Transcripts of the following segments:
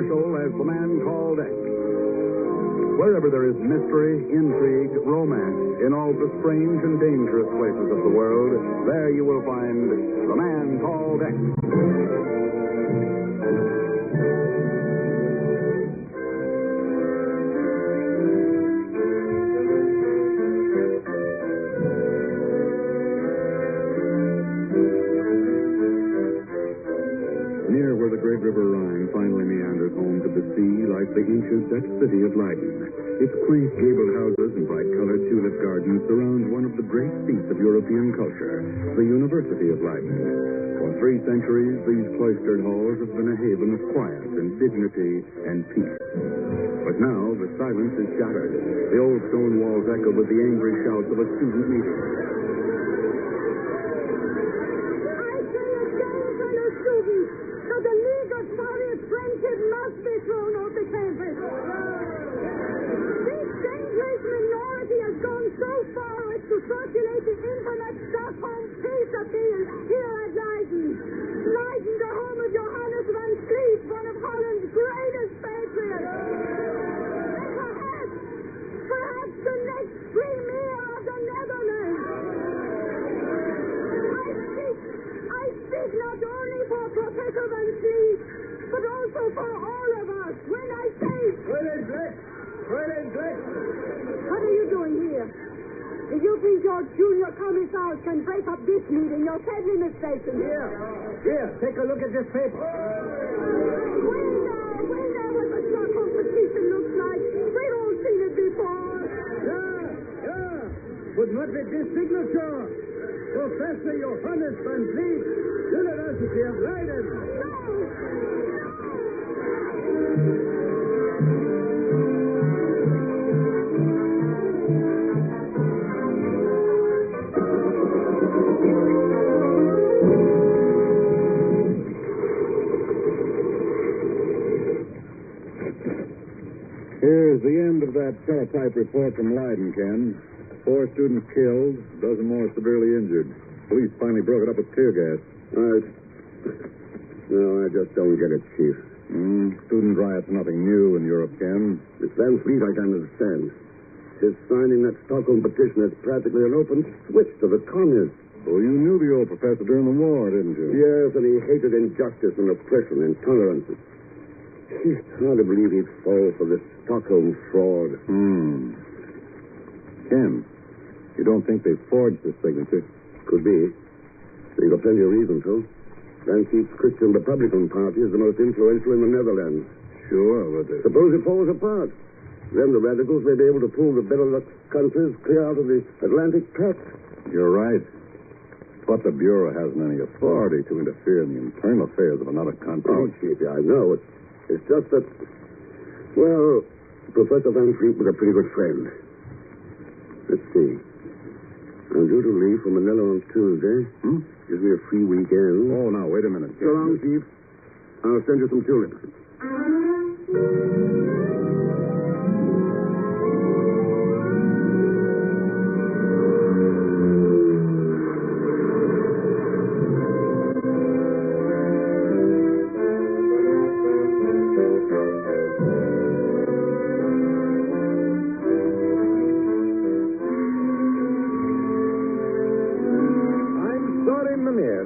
Marshall as the man called X. Wherever there is mystery, intrigue, romance, in all the strange and dangerous places of the world, there you will find the man called X. Near where the great river Rhine finally meanders home to the sea lies the ancient Dutch city of Lyden. Its quaint gabled houses and bright-colored tulip gardens surround one of the great seats of European culture, the University of Lyden. For 3 centuries, these cloistered halls have been a haven of quiet and dignity and peace. But now the silence is shattered. The old stone walls echo with the angry shouts of a student meeting. Circulate the infamous Stockholm peace appeal here at Lyden. Lyden, the home of Johannes van Vliet, one of Holland's greatest patriots. And perhaps the next premier of the Netherlands. I speak not only for Professor van Vliet, but also for all of us when I say... What are you doing here? If you think your junior commissars can break up this meeting, you're sadly mistaken. Here, take a look at this paper. When there was a drug competition looks like. We've all seen it before. Yeah. But not with this signature. Professor Johannes van Vliet, University of Lyden. Here's the end of that teletype report from Lyden, Ken. 4 students killed, a dozen more severely injured. Police finally broke it up with tear gas. No, I just don't get it, Chief. Student riots are nothing new in Europe, Ken. This Van Fleet I can understand. His signing that Stockholm petition is practically an open switch to the communists. Oh, you knew the old professor during the war, didn't you? Yes, and he hated injustice and oppression and intolerance. It's hard to believe he'd fall for this Stockholm fraud. Ken, you don't think they forged this signature? Could be. They've got plenty of reason to. Van Fleet's Christian Republican Party is the most influential in the Netherlands. Sure, but... Suppose it falls apart. Then the radicals may be able to pull the Benelux countries clear out of the Atlantic Pact. You're right. But the Bureau hasn't any authority to interfere in the internal affairs of another country. Oh, Chief, I know. It's just that, well, Professor Van Fleet was a pretty good friend. Let's see. I'm due to leave for Manila on Tuesday. Gives me a free weekend. Oh, now, wait a minute. So long, Chief. I'll send you some tulips.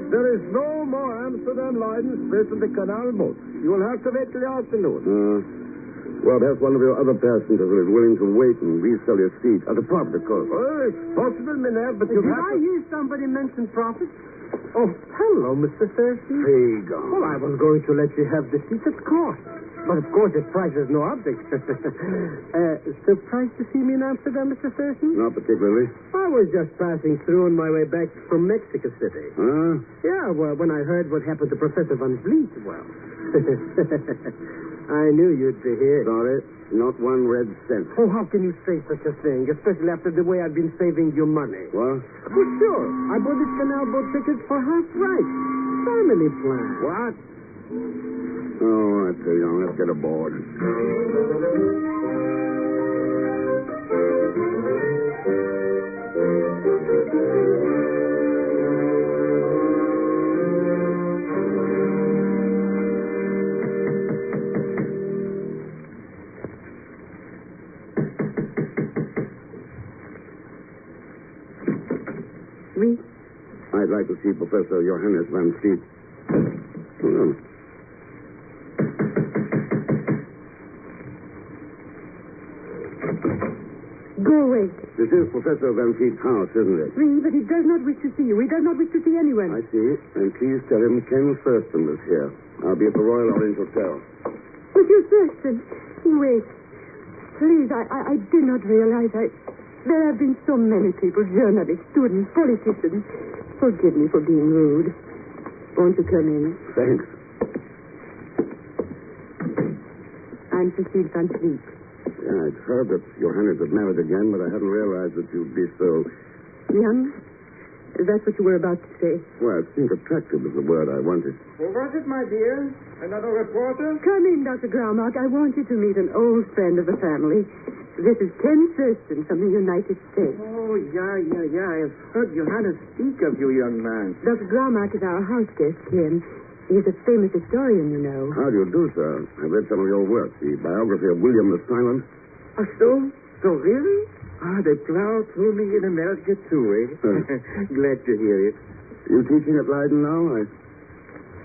There is no more Amsterdam-Lyden space in the canal boat. You will have to wait till the afternoon. Well, perhaps one of your other passengers is willing to wait and resell your seat at a profit, of course. Oh, it's possible, Mynheer, but Did I hear somebody mention profit? Oh, hello, Mr. Thurston. Here you go. Well, I was going to let you have the seat at cost. But, of course, if price is no object. Surprised to see me in Amsterdam, Mr. Thurston? Not particularly. I was just passing through on my way back from Mexico City. Huh? Yeah, well, when I heard what happened to Professor Van Vliet, well... I knew you'd be here. Sorry, not one red cent. Oh, how can you say such a thing, especially after the way I've been saving your money? What? Well, sure. I bought this canal boat ticket for half price. Family plan. What? Oh, I tell you, let's get aboard. Oui? I'd like to see Professor Johannes Van Fleet. Hold on. Go away. This is Professor Van Fleet's house, isn't it? Oui, but he does not wish to see you. He does not wish to see anyone. I see. And please tell him Ken Thurston is here. I'll be at the Royal Orange Hotel. Monsieur Thurston, wait. Please, I did not realize there have been so many people, journalists, students, politicians. Forgive me for being rude. Won't you come in? Thanks. I'm Cecile Van Fleet. Yeah, I'd heard that Johannes had married again, but I hadn't realized that you'd be so... Young? That's what you were about to say. Well, I think attractive is the word I wanted. Who was it, my dear? Another reporter? Come in, Dr. Graumark. I want you to meet an old friend of the family. This is Ken Thurston from the United States. Oh, yeah. I've heard Johannes speak of you, young man. Dr. Graumark is our house guest, Ken. He's a famous historian, you know. How do you do, sir? I read some of your work, the biography of William the Silent. Oh, so really? Ah, they plow through me in America, too, eh? Glad to hear it. You teaching at Lyden now? I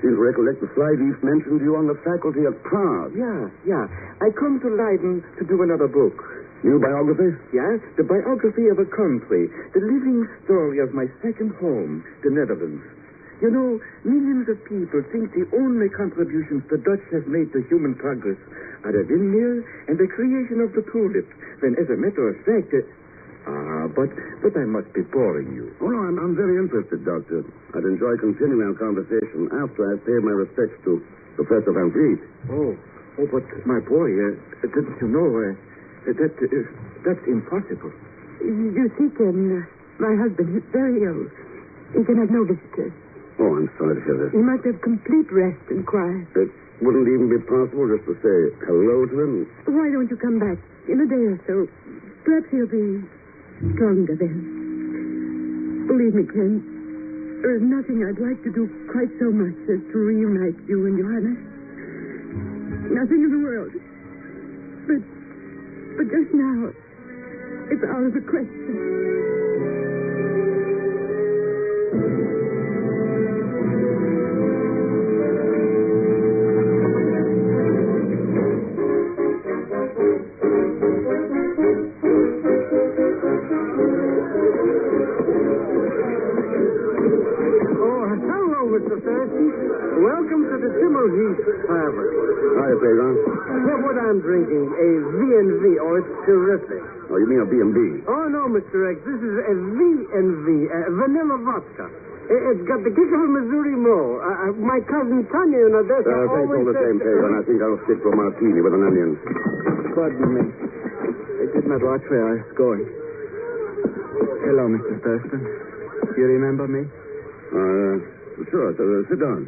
seem to recollect the slide East mentioned you on the faculty at Prague. Yeah. I come to Lyden to do another book. New biography? Yeah, the biography of a country, the living story of my second home, the Netherlands. You know, millions of people think the only contributions the Dutch have made to human progress are the windmill and the creation of the tulip, when, as a matter of fact... but I must be boring you. Oh, no, I'm very interested, Doctor. I'd enjoy continuing our conversation after I've paid my respects to Professor Van Fleet. Oh, but my boy, didn't you know, that's impossible. You see, Ken, my husband is very ill. He can have no visitors. Oh, I'm sorry to hear this. He must have complete rest and quiet. It wouldn't even be possible just to say hello to him? Why don't you come back in a day or so? Perhaps he'll be stronger then. Believe me, Ken, there's nothing I'd like to do quite so much as to reunite you and Johannes. Nothing in the world. But just now, it's out of the question. Welcome to the Timmerheath Tavern. Hi, Pedro. Look what I'm drinking, a V&V. Oh, it's terrific. Oh, you mean a B&B? Oh, no, Mr. X. This is a V&V, vanilla vodka. It's got the kick of a Missouri Mo. My cousin Tanya in Odessa Thanks all always the says... same, Pedro, and I think I'll stick to a martini with an onion. Pardon me. I did not watch where I was going. Hello, Mr. Thurston. Do you remember me? Sure. Sit down.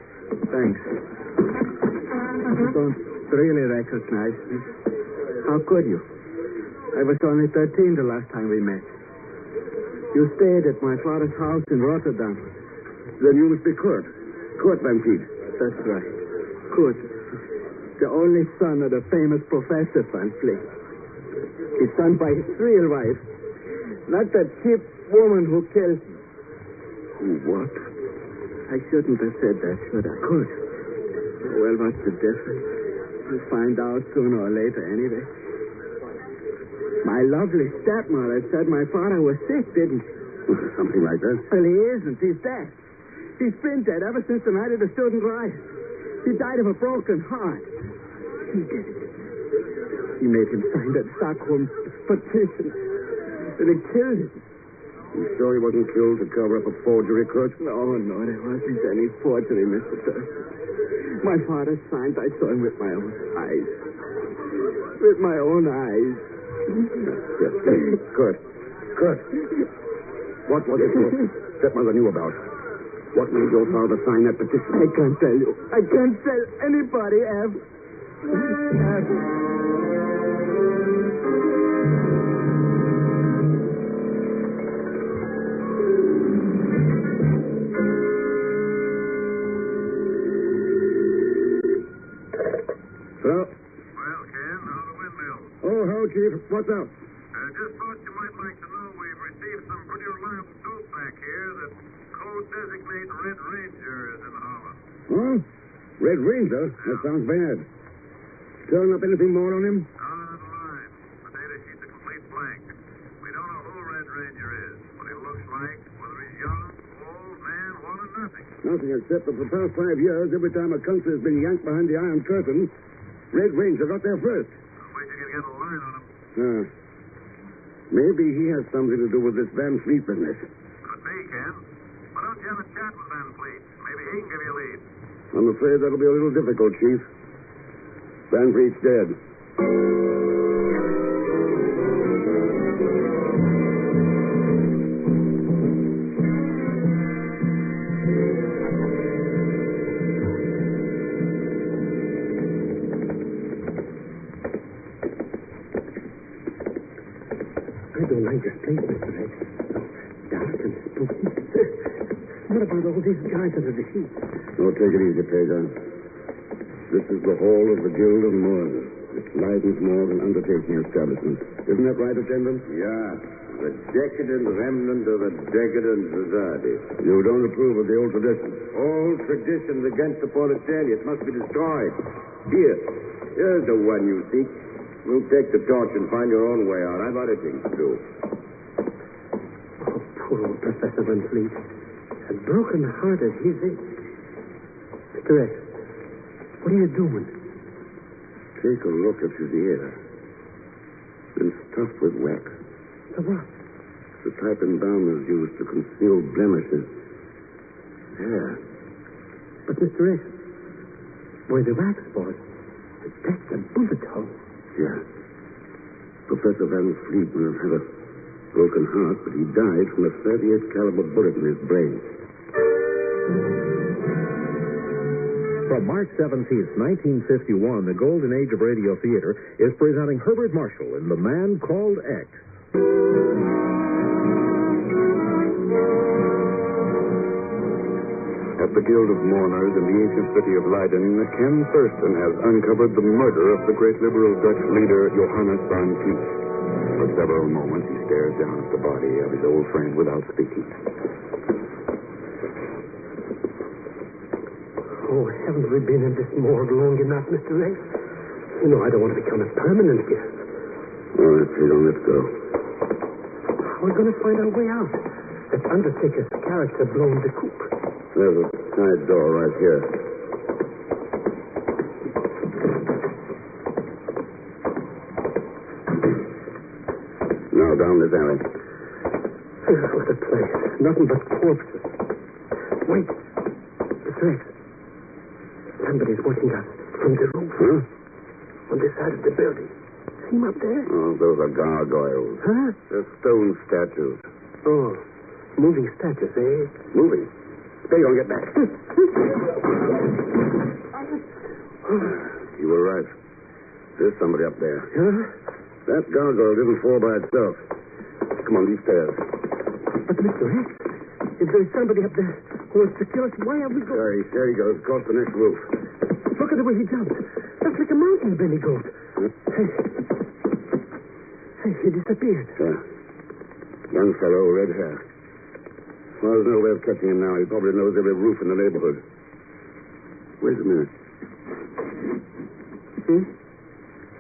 Thanks. You don't really recognize me. How could you? I was only 13 the last time we met. You stayed at my father's house in Rotterdam. Then you must be Kurt. Kurt Van Fleet. That's right. Kurt. The only son of the famous Professor Van Fleet. His son by his real wife. Not that cheap woman who killed him. What? I shouldn't have said that, should I? Kurt. Well, what's the difference? We'll find out sooner or later anyway. My lovely stepmother said my father was sick, didn't she? Something like that. Well, he isn't. He's dead. He's been dead ever since the night of the student riot. He died of a broken heart. He did it. He made him sign that Stockholm petition. And it killed him. You sure he wasn't killed to cover up a forgery, Kurt? No, there wasn't any forgery, Mr. Thurston. My father signed. I saw him with my own eyes. With my own eyes. Yes. Kurt. What was it your stepmother knew about? What made your father sign that petition? I can't tell you. I can't tell anybody, Ev. Well, Ken, how's the windmill? oh, hello, Chief. What's up? Just thought you might like to know we've received some pretty reliable dope back here that designate Red Ranger as in Holland. Oh? Red Ranger? That sounds bad. Turn up anything more on him? Not on the line. The data sheet's a complete blank. We don't know who Red Ranger is, what he looks like, whether he's young, old, man, woman, nothing. Nothing except that for the past 5 years, every time a country has been yanked behind the Iron Curtain, Red Ranger got there first. I'll wait till you get a line on him. Maybe he has something to do with this Van Fleet business. Could be, Ken. Why don't you have a chat with Van Fleet? Maybe he can give you a lead. I'm afraid that'll be a little difficult, Chief. Van Fleet's dead. I don't like this place, Mr. X. Dark and spooky. What about all these guys under the sheet? Oh, take it easy, Pedro. This is the Hall of the Guild of Mourners. It's Lyden's morgue and undertaking establishment. Isn't that right, attendant? Yeah. The decadent remnant of a decadent society. You don't approve of the old traditions? All traditions against the proletariat must be destroyed. Here's the one you seek. We'll take the torch and find your own way out. I've other things to do. Oh, poor old Professor Van Fleet. As broken heart as his is. Mr. X, what are you doing? Take a look at his ear. Been stuffed with wax. The what? The type and balm is used to conceal blemishes. Hair. But, Mr. X, why the wax spot? That's a bullet hole. Yeah. Professor Van Fleet may have had a broken heart, but he died from a 38 caliber bullet in his brain. From March 17th, 1951, the golden age of radio theater is presenting Herbert Marshall in The Man Called X. At the Guild of Mourners in the ancient city of Lyden, Ken Thurston has uncovered the murder of the great liberal Dutch leader Johannes Van Fleet. For several moments, he stares down at the body of his old friend without speaking. Oh, haven't we been in this morgue long enough, Mr. X? You know, I don't want to become a permanent guest. All right, Pedro, let's go. How are we going to find our way out? That undertaker's character blown the coop. There's a side door right here. Now down this alley. What a place. Nothing but corpses. Wait. Mr. X. Somebody's watching us from the roof. Huh? On this side of the building. See him up there? Oh, those are gargoyles. Huh? They're stone statues. Oh. Moving statues, eh? Moving. Pedro, get back. You were right. There's somebody up there. Huh? That gargoyle didn't fall by itself. Come on, these stairs. But, Mr. X, if there's somebody up there who wants to kill us, why are we going? There he goes, across the next roof. Look at the way he jumped. That's like a mountain belly goat. Huh? Hey, he disappeared. Yeah. Young fellow, red hair. Well, there's no way of catching him now. He probably knows every roof in the neighborhood. Wait a minute.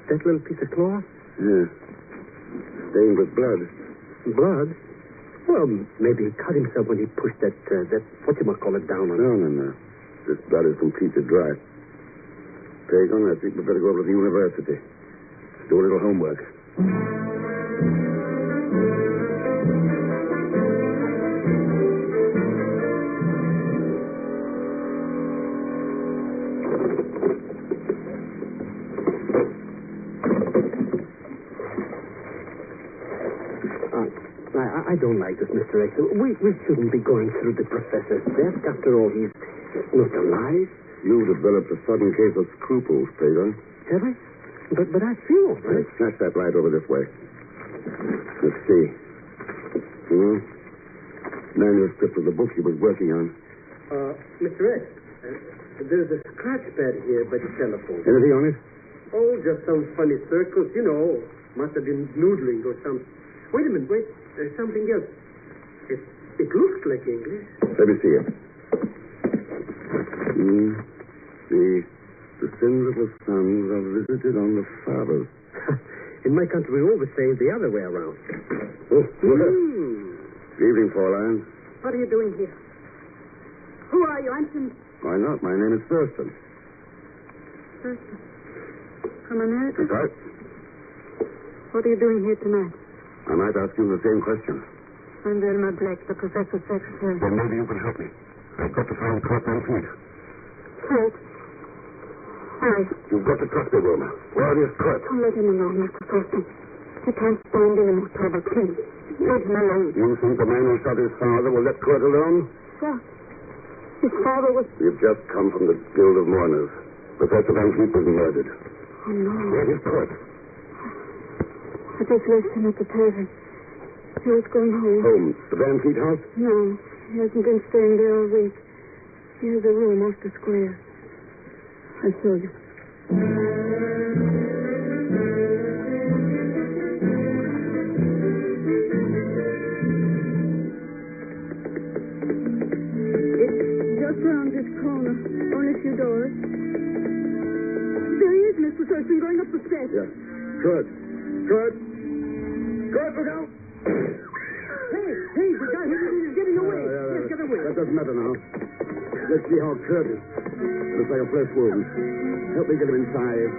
That little piece of cloth? Yeah. Stained with blood. Blood? Well, maybe he cut himself when he pushed that whatchamacallit down on him. No. This blood is completely dry. Pagan, I think we better go over to the university. Do a little homework. I don't like this, Mr. X. We shouldn't be going through the professor's desk. After all, he's not alive. You developed a sudden case of scruples, Pagan. Have I? But I feel all right. Snatch that light over this way. Let's see. Manuscript of the book he was working on. Mr. X, there's a scratch pad here by the telephone. Anything on it? Oh, just some funny circles, you know. Must have been noodling or something. Wait a minute, wait. There's something else. It's It looks like English. Let me see it. The sins of the sons are visited on the fathers. In my country, we always say the other way around. Oh, well. Good evening, Pauline. What are you doing here? Who are you? Answer me. Why not? My name is Thurston. Thurston. From America? That's right. What are you doing here tonight? I might ask you the same question. I'm Velma Black, the professor's secretary. Then maybe you can help me. I've got to find Kurt Van Fleet. Kurt? Why? You've got to trust me, Wilma. Where is Kurt? Don't let him alone, Mr. Thurston. I can't stand any more trouble. Please, let him alone. You think the man who shot his father will let Kurt alone? Shot? His father was... We've just come from the Guild of Mourners. Professor Van Fleet was murdered. Oh, no. Where is Kurt? I just left him at the tavern. He was going home. Home? The Van Fleet house? No, he hasn't been staying there all week. He has a room off the square. I'll show you. It's just round this corner. Only a few doors. There he is, Mr. Thurston, going up the steps. Yeah. Kurt. Kurt, look out! Hey, the guy is getting away. Yes, get away. That doesn't matter now. Let's see how Kurt is. Looks like a flesh wound. Help me get him inside.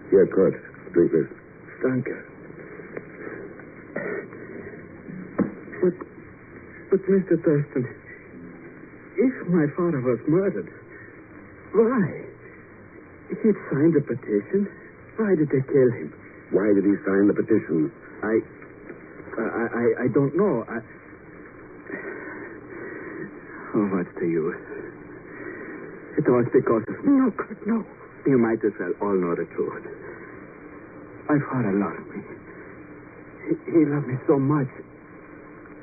Here, Kurt. Drink this. Danke. But Mr. Thurston, if my father was murdered, why? He'd signed a petition. Why did they kill him? Why did he sign the petition? I don't know. Oh, what's the use? It was because of... No, Kurt, no. You might as well all know the truth. My father loved me. He loved me so much.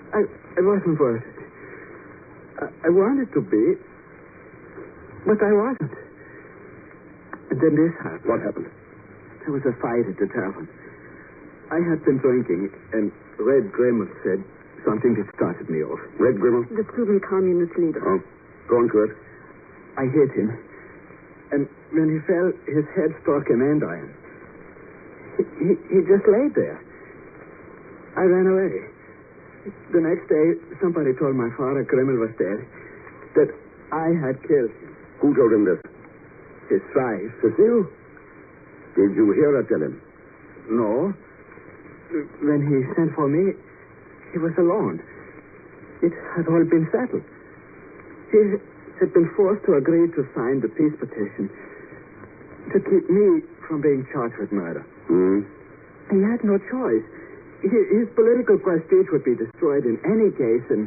I wasn't worth it. I wanted to be, but I wasn't. And then this happened. What happened? There was a fight at the tavern. I had been drinking, and Red Grimmel said something that started me off. Red Grimmel? The student communist leader. Oh, go on, Kurt. I hit him, and when he fell, his head struck an andiron. He just lay there. I ran away. The next day, somebody told my father, Grimmel was dead, that I had killed him. Who told him this? His wife. Cecile? Did you hear her tell him? No. When he sent for me, he was alone. It had all been settled. He had been forced to agree to sign the peace petition to keep me from being charged with murder. Hmm? He had no choice. His political prestige would be destroyed in any case, and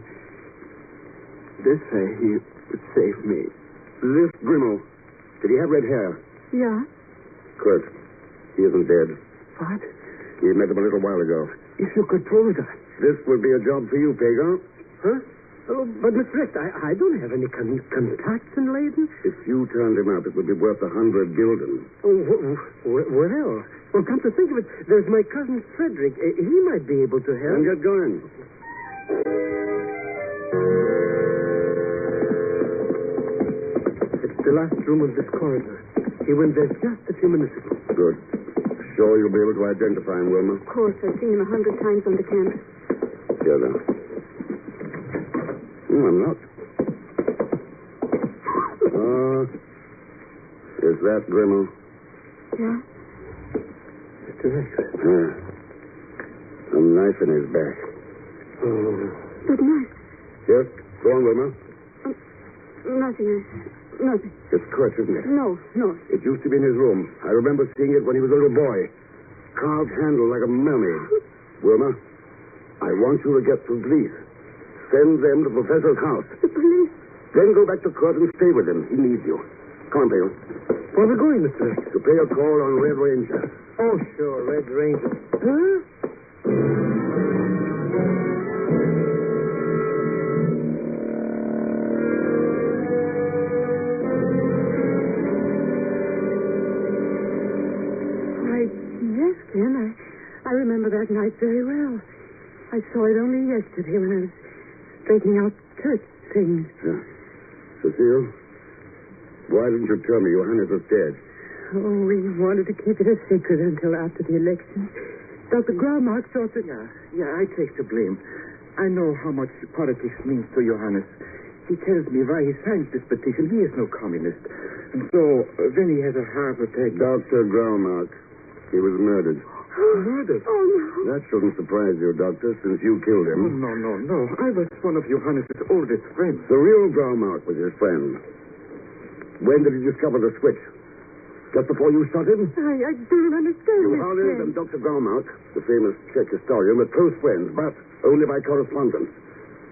this way he would save me. This Grimmel, did he have red hair? Yeah. Kurt, he isn't dead. What? We met him a little while ago. If you could prove that. This would be a job for you, Pagan. Huh? Oh, but Mr. Richt, I don't have any contacts in Lyden. If you turned him up, it would be worth 100 gulden. Oh, well, come to think of it, there's my cousin Frederick. He might be able to help. Then get going. It's the last room of this corridor. He went there just a few minutes ago. Good. Sure you'll be able to identify him, Wilma? Of course, I've seen him 100 times on the campus. Here, then. I'm not. Is that Grimmel? Yeah? Mr. Richt. Yeah. A knife in his back. Oh. Good night. Yes? Go on, Wilma. Nothing. It's Kurt, isn't it? No. It used to be in his room. I remember seeing it when he was a little boy. Carved handle like a mermaid. Wilma, I want you to get to the police. Send them to Professor's house. The police? Then go back to Kurt and stay with him. He needs you. Come on, Bill. Where are we going, Mr. X? To pay a call on Red Ranger. Oh, sure, Red Ranger. Huh? Yes, Ken, I remember that night very well. I saw it only yesterday when I was straightening out church things. Yeah. Cecile, why didn't you tell me Johannes was dead? Oh, we wanted to keep it a secret until after the election. Dr. Graumark thought that... Yeah, I take the blame. I know how much politics means to Johannes. He tells me why he signed this petition. He is no communist. And so, then he has a heart attack. Dr. Graumark. He was murdered. Murdered? Oh, no. That shouldn't surprise you, Doctor, since you killed him. Oh, no. I was one of Johannes' oldest friends. The real Graumark was his friend. When did he discover the switch? Just before you shot him? I don't understand this, Johannes Ken. and Dr. Graumark, the famous Czech historian, were close friends, but only by correspondence.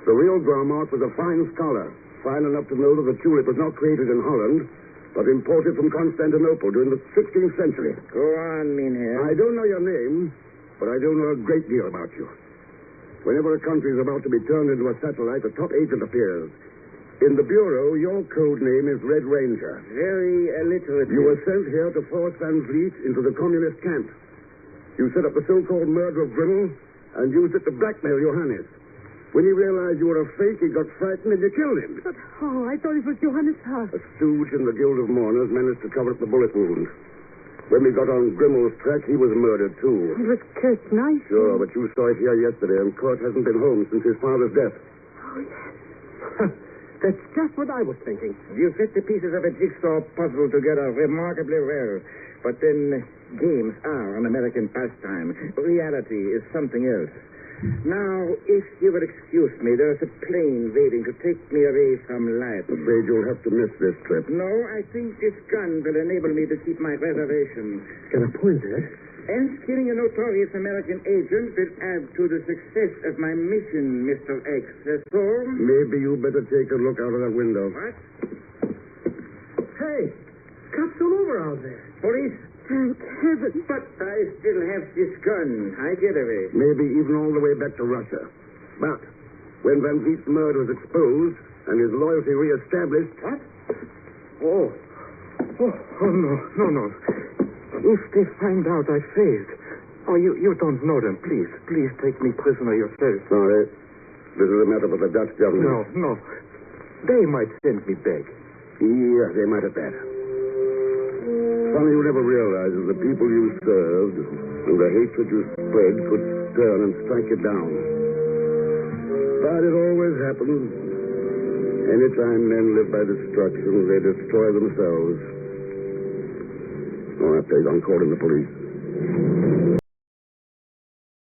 The real Graumark was a fine scholar, fine enough to know that the tulip was not created in Holland, but imported from Constantinople during the 16th century. Go on, Mynheer. I don't know your name, but I do know a great deal about you. Whenever a country is about to be turned into a satellite, a top agent appears. In the Bureau, your code name is Red Ranger. Very illiterate. You were sent here to force Van Vliet into the communist camp. You set up the so-called murder of Grimmel and used it to blackmail Johannes. When he realized you were a fake, he got frightened and you killed him. But, I thought it was Johannes' house. A stooge in the Guild of Mourners managed to cover up the bullet wound. When we got on Grimmel's track, he was murdered, too. It was Kurt's knife. Sure, but you saw it here yesterday, and Kurt hasn't been home since his father's death. Oh, yes. That's just what I was thinking. You set the pieces of a jigsaw puzzle together remarkably well. But then, games are an American pastime. Reality is something else. Now, if you will excuse me, there's a plane waiting to take me away from Lyden. Afraid you'll have to miss this trip. No, I think this gun will enable me to keep my reservation. Got a point there. And killing a notorious American agent will add to the success of my mission, Mr. X. So... Maybe you better take a look out of that window. What? Hey, cops all over out there. Police? Thank heaven. But I still have this gun. I get away. Maybe even all the way back to Russia. But when Van Vliet's murder was exposed and his loyalty reestablished... What? Oh, no. If they find out I failed... Oh, you don't know them. Please take me prisoner yourself. Sorry. This is a matter for the Dutch government. No. They might send me back. Yeah, they might have that. Funny you never realize that the people you served and the hatred you spread could turn and strike you down. But it always happens. Anytime men live by destruction, they destroy themselves. Oh, after I'm calling the police.